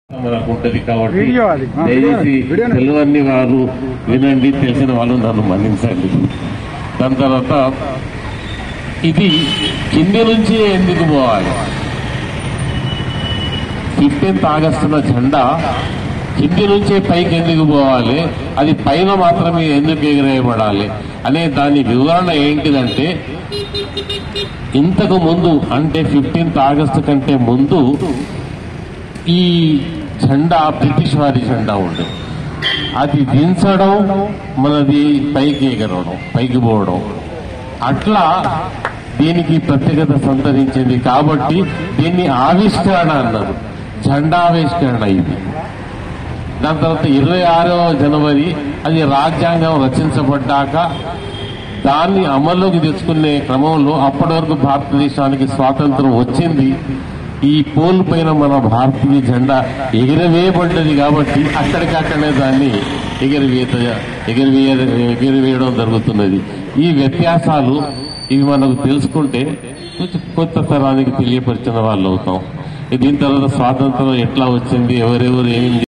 మనకు ఉంటది కాబట్టి దయచేసి తెలియని వారు వినండి, తెలిసిన వాళ్ళు నన్ను మన్నించండి. దాని తర్వాత ఇది కింది నుంచి ఎందుకు పోవాలి? 15th ఆగస్టున జెండా కింది నుంచే పైకి ఎందుకు పోవాలి, అది పైన మాత్రమే ఎందుకు ఎగిరేయబడాలి అనే దాని వివరణ ఏంటిదంటే, ఇంతకు ముందు అంటే 15th ఆగస్టు కంటే ముందు ఈ జెండా బ్రిటిష్ వారి జెండా ఉండే, అది దించడం మనది పైకి ఎగరడం, పైకి పోవడం, అట్లా దీనికి ప్రత్యేకత సంతరించింది. కాబట్టి దీన్ని ఆవిష్కరణ అన్నారు, జెండావిష్కరణ ఇది. దాని తర్వాత 26వ జనవరి అది రాజ్యాంగం రచించబడ్డాక దాన్ని అమల్లోకి తెచ్చుకునే క్రమంలో అప్పటి వరకు భారతదేశానికి స్వాతంత్రం వచ్చింది. ఈ పోల్ పైన మన భారతీయ జెండా ఎగిరవేయబడ్డది కాబట్టి అక్కడికక్కడనే దాన్ని ఎగిరివేయడం జరుగుతున్నది. ఈ వ్యత్యాసాలు ఇవి మనకు తెలుసుకుంటే కొంచెం కొత్త తరానికి తెలియపరిచిన వాళ్ళు అవుతాం. దీని తర్వాత స్వాతంత్రం ఎట్లా వచ్చింది, ఎవరెవరు ఏమి